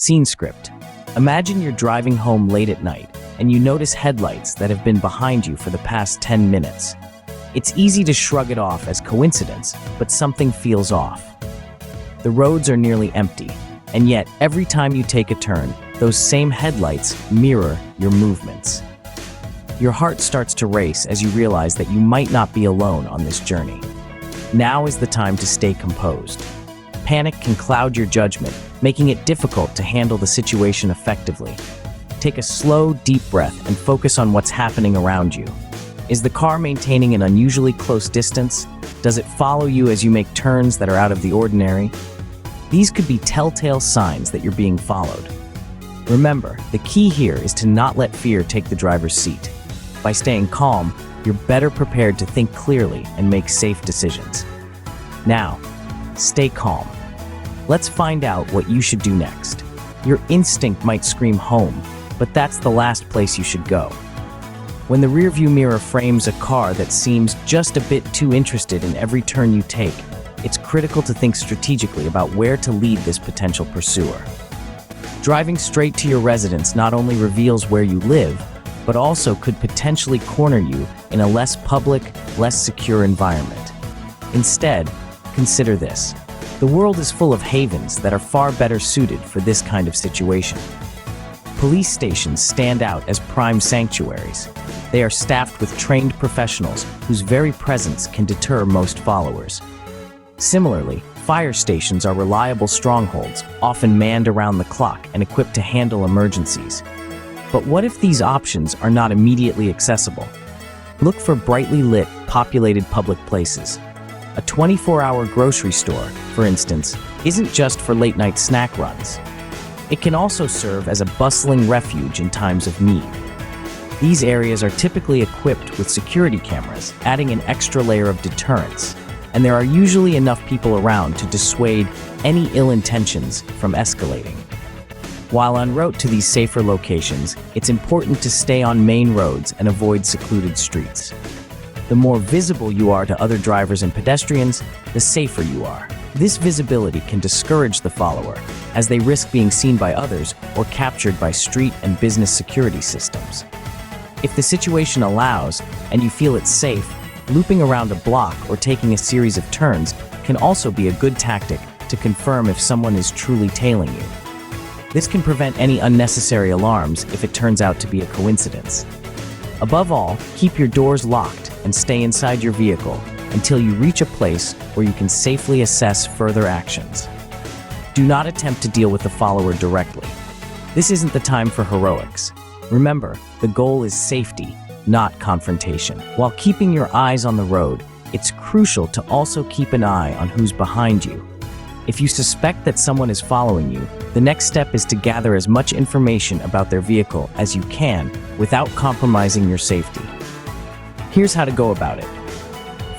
Scene script. Imagine you're driving home late at night and you notice headlights that have been behind you for the past 10 minutes. It's easy to shrug it off as coincidence, but something feels off. The roads are nearly empty, and yet every time you take a turn, those same headlights mirror your movements. Your heart starts to race as you realize that you might not be alone on this journey. Now is the time to stay composed. Panic can cloud your judgment, making it difficult to handle the situation effectively. Take a slow, deep breath and focus on what's happening around you. Is the car maintaining an unusually close distance? Does it follow you as you make turns that are out of the ordinary? These could be telltale signs that you're being followed. Remember, the key here is to not let fear take the driver's seat. By staying calm, you're better prepared to think clearly and make safe decisions. Now, stay calm. Let's find out what you should do next. Your instinct might scream home, but that's the last place you should go. When the rearview mirror frames a car that seems just a bit too interested in every turn you take, it's critical to think strategically about where to lead this potential pursuer. Driving straight to your residence not only reveals where you live, but also could potentially corner you in a less public, less secure environment. Instead, consider this. The world is full of havens that are far better suited for this kind of situation. Police stations stand out as prime sanctuaries. They are staffed with trained professionals whose very presence can deter most followers. Similarly, fire stations are reliable strongholds, often manned around the clock and equipped to handle emergencies. But what if these options are not immediately accessible? Look for brightly lit, populated public places. A 24-hour grocery store, for instance, isn't just for late-night snack runs. It can also serve as a bustling refuge in times of need. These areas are typically equipped with security cameras, adding an extra layer of deterrence, and there are usually enough people around to dissuade any ill intentions from escalating. While en route to these safer locations, it's important to stay on main roads and avoid secluded streets. The more visible you are to other drivers and pedestrians, the safer you are. This visibility can discourage the follower, as they risk being seen by others or captured by street and business security systems. If the situation allows, and you feel it's safe, looping around a block or taking a series of turns can also be a good tactic to confirm if someone is truly tailing you. This can prevent any unnecessary alarms if it turns out to be a coincidence. Above all, keep your doors locked and stay inside your vehicle until you reach a place where you can safely assess further actions. Do not attempt to deal with the follower directly. This isn't the time for heroics. Remember, the goal is safety, not confrontation. While keeping your eyes on the road, it's crucial to also keep an eye on who's behind you. If you suspect that someone is following you, the next step is to gather as much information about their vehicle as you can without compromising your safety. Here's how to go about it.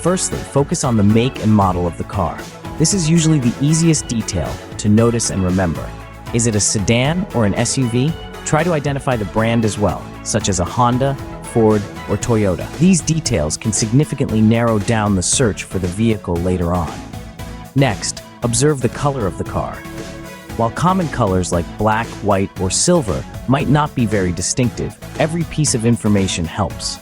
Firstly, focus on the make and model of the car. This is usually the easiest detail to notice and remember. Is it a sedan or an SUV? Try to identify the brand as well, such as a Honda, Ford, or Toyota. These details can significantly narrow down the search for the vehicle later on. Next, observe the color of the car. While common colors like black, white, or silver might not be very distinctive, every piece of information helps.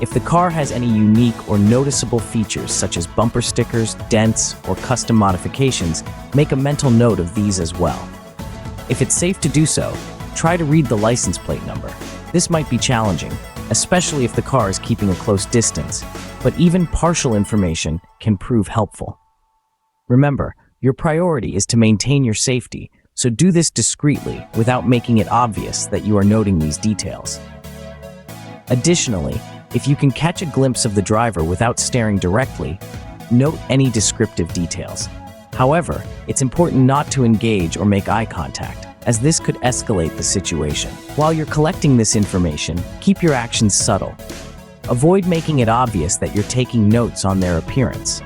If the car has any unique or noticeable features such as bumper stickers, dents, or custom modifications, make a mental note of these as well. If it's safe to do so, try to read the license plate number. This might be challenging, especially if the car is keeping a close distance, but even partial information can prove helpful. Remember, your priority is to maintain your safety, so do this discreetly without making it obvious that you are noting these details. Additionally, if you can catch a glimpse of the driver without staring directly, note any descriptive details. However, it's important not to engage or make eye contact, as this could escalate the situation. While you're collecting this information, keep your actions subtle. Avoid making it obvious that you're taking notes on their appearance.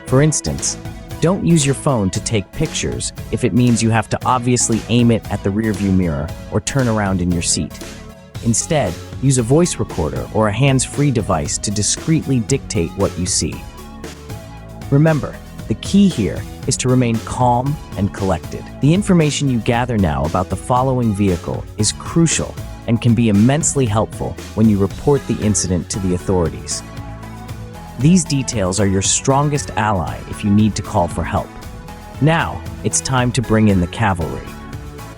For instance, don't use your phone to take pictures if it means you have to obviously aim it at the rearview mirror or turn around in your seat. Instead, use a voice recorder or a hands-free device to discreetly dictate what you see. Remember, The key here is to remain calm and collected. The information you gather now about the following vehicle is crucial and can be immensely helpful when you report the incident to the authorities. These details are your strongest ally if you need to call for help. Now, it's time to bring in the cavalry.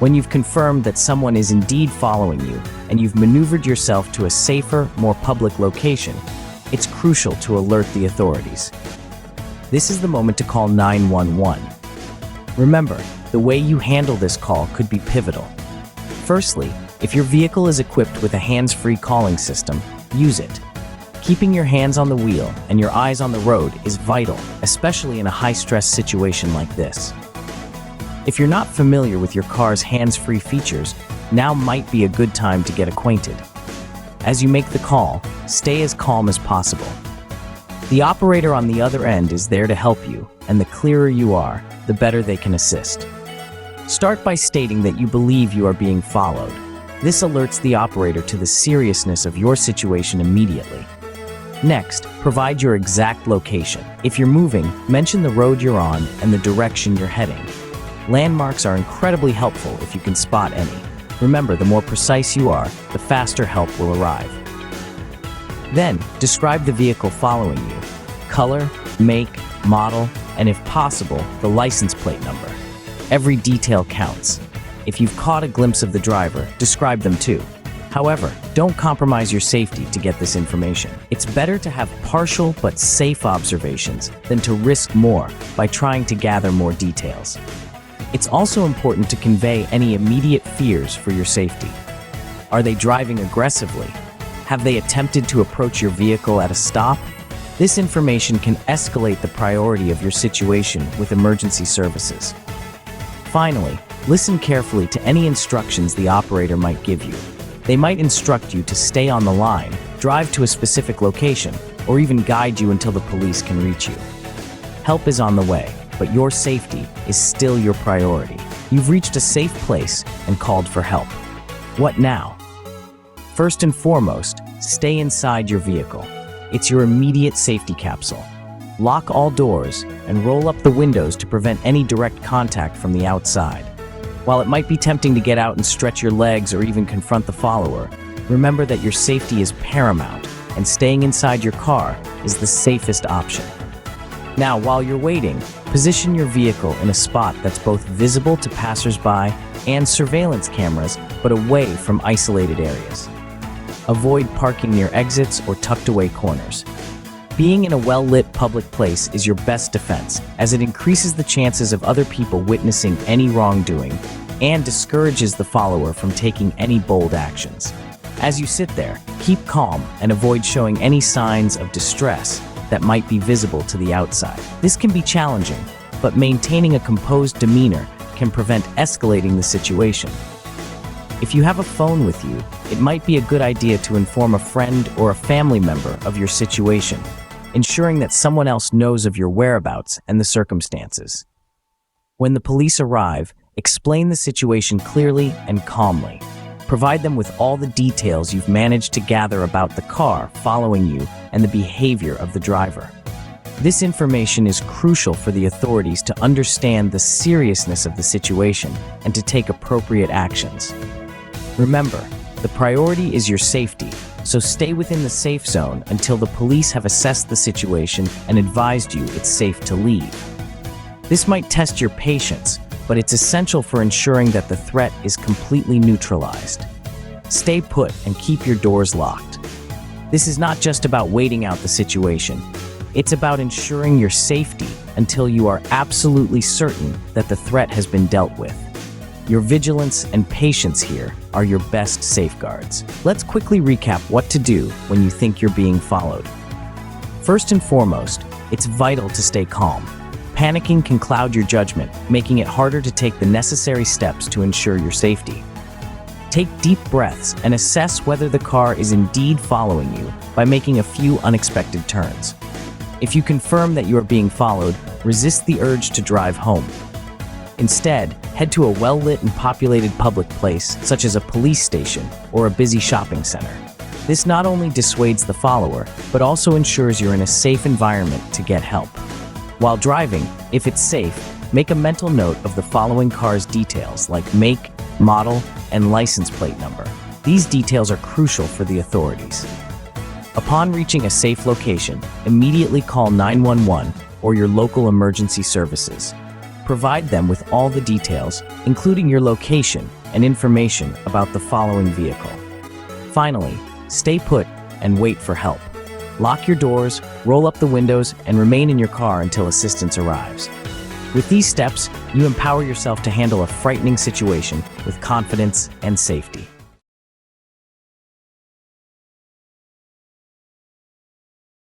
When you've confirmed that someone is indeed following you and you've maneuvered yourself to a safer, more public location, it's crucial to alert the authorities. This is the moment to call 911. Remember, the way you handle this call could be pivotal. Firstly, if your vehicle is equipped with a hands-free calling system, use it. Keeping your hands on the wheel and your eyes on the road is vital, especially in a high-stress situation like this. If you're not familiar with your car's hands-free features, now might be a good time to get acquainted. As you make the call, stay as calm as possible. The operator on the other end is there to help you, and the clearer you are, the better they can assist. Start by stating that you believe you are being followed. This alerts the operator to the seriousness of your situation immediately. Next, provide your exact location. If you're moving, mention the road you're on and the direction you're heading. Landmarks are incredibly helpful if you can spot any. Remember, the more precise you are, the faster help will arrive. Then, describe the vehicle following you. Color, make, model, and if possible, the license plate number. Every detail counts. If you've caught a glimpse of the driver, describe them too. However, don't compromise your safety to get this information. It's better to have partial but safe observations than to risk more by trying to gather more details. It's also important to convey any immediate fears for your safety. Are they driving aggressively? Have they attempted to approach your vehicle at a stop? This information can escalate the priority of your situation with emergency services. Finally, listen carefully to any instructions the operator might give you. They might instruct you to stay on the line, drive to a specific location, or even guide you until the police can reach you. Help is on the way, but your safety is still your priority. You've reached a safe place and called for help. What now? First and foremost, stay inside your vehicle. It's your immediate safety capsule. Lock all doors and roll up the windows to prevent any direct contact from the outside. While it might be tempting to get out and stretch your legs or even confront the follower, remember that your safety is paramount, and staying inside your car is the safest option. Now, while you're waiting, position your vehicle in a spot that's both visible to passersby and surveillance cameras, but away from isolated areas. Avoid parking near exits or tucked-away corners. Being in a well-lit public place is your best defense, as it increases the chances of other people witnessing any wrongdoing and discourages the follower from taking any bold actions. As you sit there, keep calm and avoid showing any signs of distress that might be visible to the outside. This can be challenging, but maintaining a composed demeanor can prevent escalating the situation. If you have a phone with you, it might be a good idea to inform a friend or a family member of your situation, ensuring that someone else knows of your whereabouts and the circumstances. When the police arrive, explain the situation clearly and calmly. Provide them with all the details you've managed to gather about the car following you and the behavior of the driver. This information is crucial for the authorities to understand the seriousness of the situation and to take appropriate actions. Remember, the priority is your safety, so stay within the safe zone until the police have assessed the situation and advised you it's safe to leave. This might test your patience, but it's essential for ensuring that the threat is completely neutralized. Stay put and keep your doors locked. This is not just about waiting out the situation. It's about ensuring your safety until you are absolutely certain that the threat has been dealt with. Your vigilance and patience here are your best safeguards. Let's quickly recap what to do when you think you're being followed. First and foremost, it's vital to stay calm. Panicking can cloud your judgment, making it harder to take the necessary steps to ensure your safety. Take deep breaths and assess whether the car is indeed following you by making a few unexpected turns. If you confirm that you are being followed, resist the urge to drive home. Instead, head to a well-lit and populated public place, such as a police station or a busy shopping center. This not only dissuades the follower, but also ensures you're in a safe environment to get help. While driving, If it's safe, make a mental note of the following car's details like make, model, and license plate number. These details are crucial for the authorities. Upon reaching a safe location, immediately call 911 or your local emergency services. Provide them with all the details, including your location and information about the following vehicle. Finally, stay put and wait for help. Lock your doors, roll up the windows, and remain in your car until assistance arrives. With these steps, you empower yourself to handle a frightening situation with confidence and safety.